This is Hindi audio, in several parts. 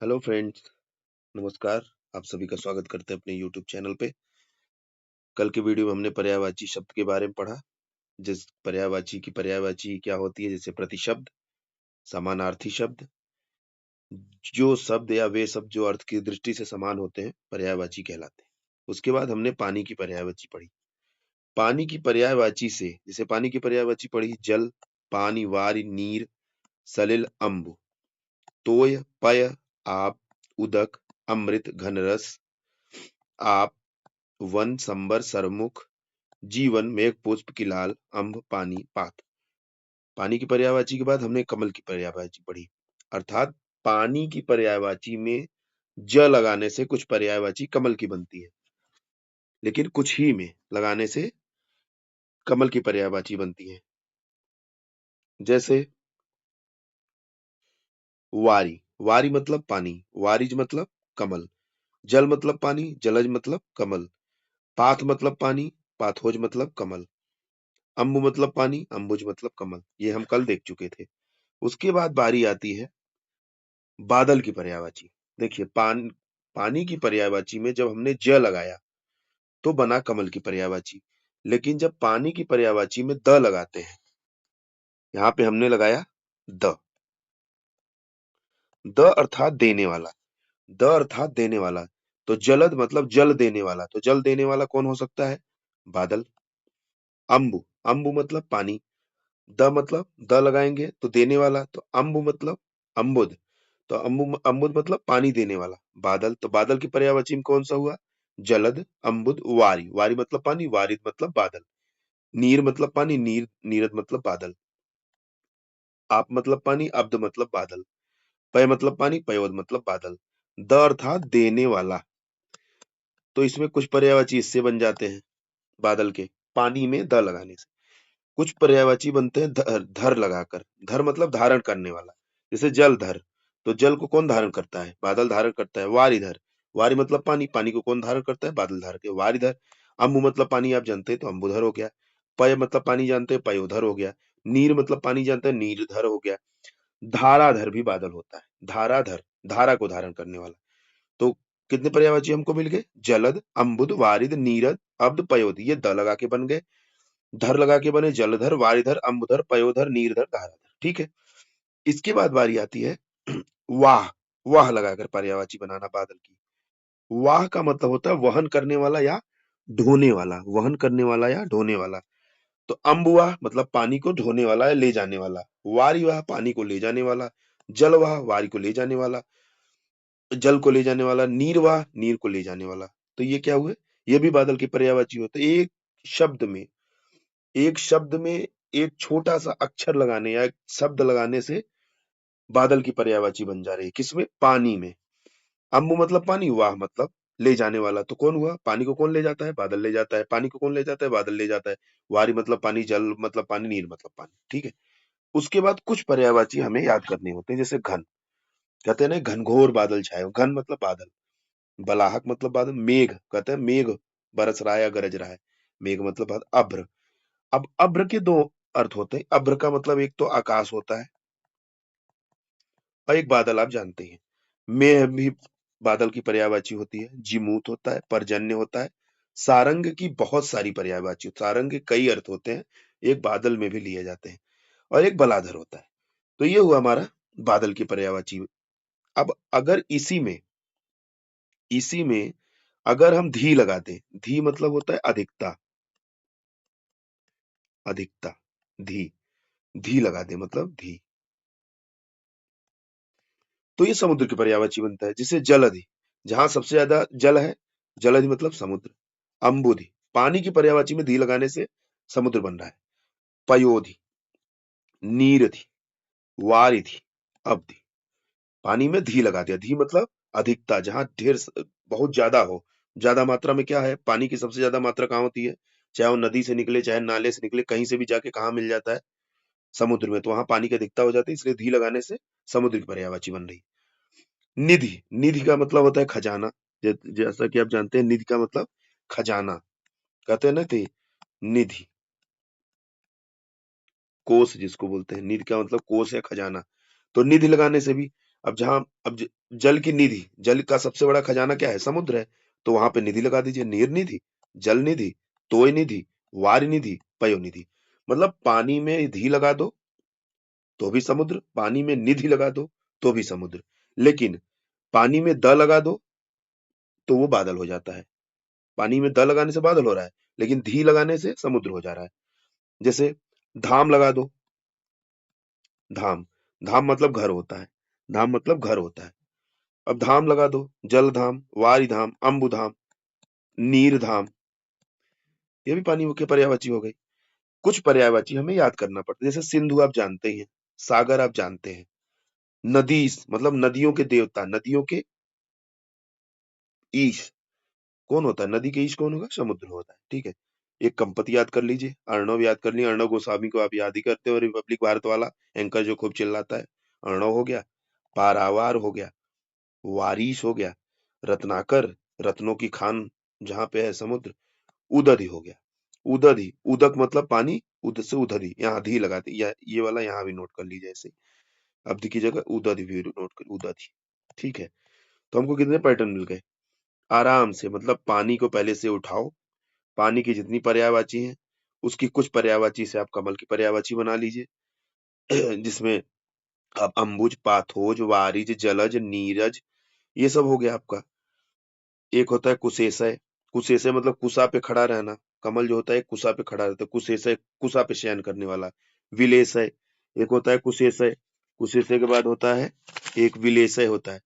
हेलो फ्रेंड्स, नमस्कार। आप सभी का स्वागत करते हैं अपने यूट्यूब चैनल पे। कल के वीडियो में हमने पर्यायवाची शब्द के बारे में पढ़ा। जिस पर्यायवाची की पर्यायवाची क्या होती है, जैसे प्रतिशब्द, समानार्थी शब्द। जो शब्द या वे शब्द जो अर्थ की दृष्टि से समान होते हैं पर्यायवाची कहलाते हैं। उसके बाद हमने पानी की पर्यायवाची पढ़ी। पानी की पर्यायवाची से, जैसे पानी की पर्यायवाची पढ़ी, जल, पानी, वारि, नीर, सलिल, अम्बु, तोय, पय, आप, उदक, अमृत, घनरस, आप, वन, संबर, सरमुख, जीवन, मेघ, पुष्प, किलाल, अम्ब, पानी, पात। पानी की पर्यायवाची के बाद हमने कमल की पर्यायवाची पढ़ी। अर्थात पानी की पर्यायवाची में ज लगाने से कुछ पर्यायवाची कमल की बनती है, लेकिन कुछ ही में लगाने से कमल की पर्यायवाची बनती है। जैसे वारी, वारी मतलब पानी, वारिज मतलब कमल, जल मतलब पानी, जलज मतलब कमल, पाथ मतलब पानी, पाथोज मतलब कमल, अम्बु मतलब पानी, अम्बुज मतलब कमल। ये हम कल देख चुके थे। उसके बाद बारी आती है बादल की पर्यायवाची। देखिए, पानी की पर्यायवाची में जब हमने ज लगाया तो बना कमल की पर्यायवाची, लेकिन जब पानी की पर्यायवाची में द लगाते हैं, यहां पे हमने लगाया द। द अर्थात देने वाला, द अर्थात देने वाला। तो जलद मतलब जल देने वाला, तो जल देने वाला कौन हो सकता है? बादल। अम्बु, अम्बु मतलब पानी, द मतलब द लगाएंगे तो देने वाला, तो अम्बु मतलब अम्बुद, तो अम्बुद मतलब पानी देने वाला। बादल, तो बादल की पर्यायवाची में कौन सा हुआ? जलद, अम्बुद, वारी, वारी मतलब पानी, वारिद मतलब बादल, नीर मतलब पानी, नीरद मतलब बादल, आप मतलब पानी, अब्द मतलब बादल, पय मतलब पानी, पयोद मतलब बादल। द अर्थात देने वाला। तो इसमें कुछ पर्यायवाची इससे बन जाते हैं बादल के, पानी में द लगाने से। कुछ पर्यायवाची बनते हैं धर लगाकर। धर मतलब धारण करने वाला। जैसे जल धर, तो जल को कौन धारण करता है? बादल धारण करता है। वारिधर, वारी मतलब पानी, पानी को कौन धारण करता है? बादल धारण के वारिधर। अम्बु मतलब पानी आप जानते हैं, तो अम्बुधर हो गया। पय मतलब पानी जानते हैं, पयोधर हो गया। नीर मतलब पानी जानते हैं, नीरधर हो गया। धाराधर भी बादल होता है। धाराधर, धारा को धारण करने वाला। तो कितने पर्यायवाची हमको मिल गए? जलद, अम्बुद, वारिद, नीरद, अब्द, पयोद। ये द लगा के बन गए। धर लगा के बने जलधर, वारिधर, अम्बुधर, पयोधर, नीरधर, धाराधर। ठीक है। इसके बाद बारी आती है वाह। वाह लगाकर पर्यायवाची बनाना बादल की। वाह का मतलब होता है वहन करने वाला या ढोने वाला, वहन करने वाला या ढोने वाला। तो अम्बुवाह मतलब पानी को ढोने वाला या ले जाने वाला। वारिवाह पानी को ले जाने वाला। जलवाह वारी को ले जाने वाला, जल को ले जाने वाला। नीरवाह नीर को ले जाने वाला। तो ये क्या हुए? ये भी बादल के पर्यायवाची होते हैं। शब्द में एक शब्द में एक छोटा सा अक्षर लगाने या एक शब्द लगाने से बादल की पर्यायवाची बन जा रही है। किसमें? पानी में। अम्बु मतलब पानी, वाह मतलब ले जाने वाला। तो कौन हुआ? पानी को कौन ले जाता है? बादल ले जाता है। पानी को कौन ले जाता है? बादल ले जाता है। वारी मतलब पानी, जल मतलब पानी, नीर मतलब पानी। ठीक है। उसके बाद कुछ पर्यायवाची हमें याद करने होते हैं, जैसे घन। कहते हैं ना घनघोर बादल छाए हो। घन मतलब बादल। बलाहक मतलब बादल। मेघ, कहते हैं मेघ बरस रहा है या गरज रहा है। मेघ मतलब बादल। अभ्र, अब अभ्र के दो अर्थ होते हैं। अभ्र का मतलब एक तो आकाश होता है और एक बादल, आप जानते हैं। मेह भी बादल की पर्यायवाची होती है। जिमूत होता है, पर्जन्य होता है। सारंग की बहुत सारी पर्यायवाची, सारंग के कई अर्थ होते हैं, एक बादल में भी लिए जाते हैं। और एक बलाधर होता है। तो ये हुआ हमारा बादल की पर्यायवाची। अब अगर इसी में अगर हम धी लगा दें, धी मतलब होता है अधिकता, अधिकता, धी, धी लगा दे मतलब धी, तो ये समुद्र की पर्यायवाची बनता है। जिसे जलधि, जहां सबसे ज्यादा जल है, जलधि मतलब समुद्र। अम्बुधि, पानी की पर्यायवाची में धी लगाने से समुद्र बन रहा है। पयोधि, नीरधि, वारिधि, अवधि। पानी में धी लगा दिया। धी मतलब अधिकता, जहां बहुत ज्यादा हो। ज्यादा मात्रा में क्या है? पानी की सबसे ज्यादा मात्रा कहाँ होती है? चाहे वो नदी से निकले, चाहे नाले से निकले, कहीं से भी जाके कहाँ मिल जाता है? समुद्र में। तो वहां पानी की अधिकता हो जाती है, इसलिए धी लगाने से समुद्र की पर्यायवाची बन रही। निधि, निधि का मतलब होता है खजाना। जैसा कि आप जानते हैं, निधि का मतलब खजाना। कहते हैं ना थे निधि, कोष जिसको बोलते हैं। निधि का मतलब कोष है, खजाना। तो निधि लगाने से भी अब जल की निधि, जल का सबसे बड़ा खजाना क्या है? समुद्र है। तो वहां पे निधि लगा दीजिए, नीर निधि, जल निधि, तोय निधि, वार निधि, पयो निधि। मतलब पानी में धी लगा दो तो भी समुद्र, पानी में निधि लगा दो तो भी समुद्र, लेकिन पानी में द लगा दो तो वो बादल हो जाता है। पानी में द लगाने से बादल हो रहा है, लेकिन धी लगाने से समुद्र हो जा रहा है। जैसे धाम लगा दो, धाम, धाम मतलब घर होता है, धाम मतलब घर होता है। अब धाम लगा दो, जल धाम, वारी धाम, अम्बु धाम, नीर धाम, ये भी पानी के पर्यायवाची हो गई। कुछ पर्यायवाची हमें याद करना पड़ता है, जैसे सिंधु आप जानते ही हैं, सागर आप जानते हैं, नदीस मतलब नदियों के देवता, नदियों के ईश कौन होता है? नदी के ईश कौन होगा? समुद्र होता है, ठीक है। एक कंपति याद कर लीजिए, अर्णव याद कर लीजिए, अर्णव गोस्वामी को आप याद ही करते हो, रिपब्लिक भारत वाला एंकर जो खूब चिल्लाता है, अर्णव हो गया, पारावार हो गया, वारिश हो गया, रत्नाकर, रत्नों की खान जहां पे है समुद्र, उदधि हो गया, उदधि, उदक मतलब पानी, उद से उदधि, यहाँ धी लगाते, ये वाला यहाँ भी नोट कर लीजिए, ऐसे अवधि की जगह उदधि भी नोट कर, उदधि, ठीक है। तो हमको कितने पैटर्न मिल गए? आराम से, मतलब पानी को पहले से उठाओ, पानी की जितनी पर्यायवाची हैं उसकी कुछ पर्यायवाची से आप कमल की पर्यायवाची बना लीजिए जिसमें आप अम्बुज, पाथोज, वारिज, जलज, नीरज, ये सब हो गया आपका। एक होता है कुशेषय, कुशेषय मतलब कुशा पे खड़ा रहना, कमल जो होता है कुशा पे खड़ा रहता है, कुशेषय कुशा पे शयन करने वाला। विलेशय एक होता है कुशेषय, कुशेषय के बाद होता है एक विलेशय होता है।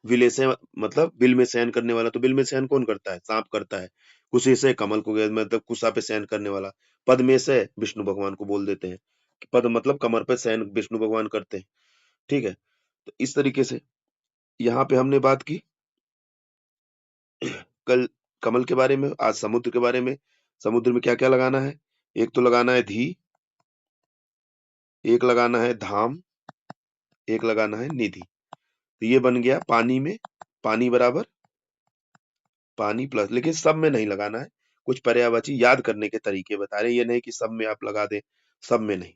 विलेशय मतलब बिल में शयन करने वाला, तो बिल में शयन कौन करता है? सांप करता है। कुशेषय कमल को मतलब कुशा पे शयन करने वाला। पद्मेशय विष्णु भगवान को बोल देते हैं, पद मतलब कमर पे शयन विष्णु भगवान करते हैं, ठीक है। तो इस तरीके से यहाँ पे हमने बात की कल कमल के बारे में, आज समुद्र के बारे में। समुद्र में क्या क्या लगाना है? एक तो लगाना है धी, एक लगाना है धाम, एक लगाना है निधि। तो ये बन गया पानी में, पानी बराबर पानी प्लस, लेकिन सब में नहीं लगाना है, कुछ पर्यायवाची याद करने के तरीके बता रहे हैं, ये नहीं कि सब में आप लगा दें, सब में नहीं।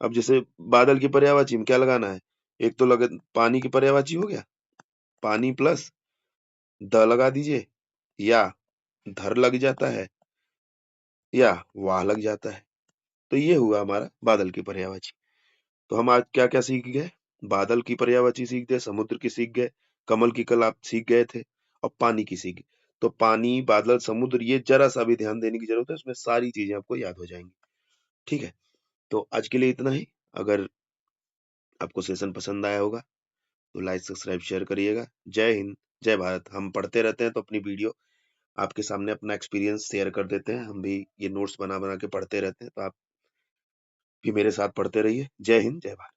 अब जैसे बादल की पर्यायवाची में क्या लगाना है? एक तो पानी की पर्यायवाची हो गया, पानी प्लस द लगा दीजिए, या धर लग जाता है, या वाह लग जाता है। तो ये हुआ हमारा बादल की पर्यायवाची। तो हम आज क्या क्या सीख गए? बादल की पर्यायवाची सीख गए, समुद्र की सीख गए, कमल की कल आप सीख गए थे, और पानी की सीख गए। तो पानी, बादल, समुद्र, ये जरा सा भी ध्यान देने की जरूरत है, उसमें सारी चीजें आपको याद हो जाएंगी, ठीक है। तो आज के लिए इतना ही। अगर आपको सेशन पसंद आया होगा तो लाइक, सब्सक्राइब, शेयर करिएगा। जय हिंद, जय भारत। हम पढ़ते रहते हैं, तो अपनी वीडियो आपके सामने अपना एक्सपीरियंस शेयर कर देते हैं, हम भी ये नोट्स बना बना के पढ़ते रहते हैं, तो आप भी मेरे साथ पढ़ते रहिए। जय हिंद, जय भारत।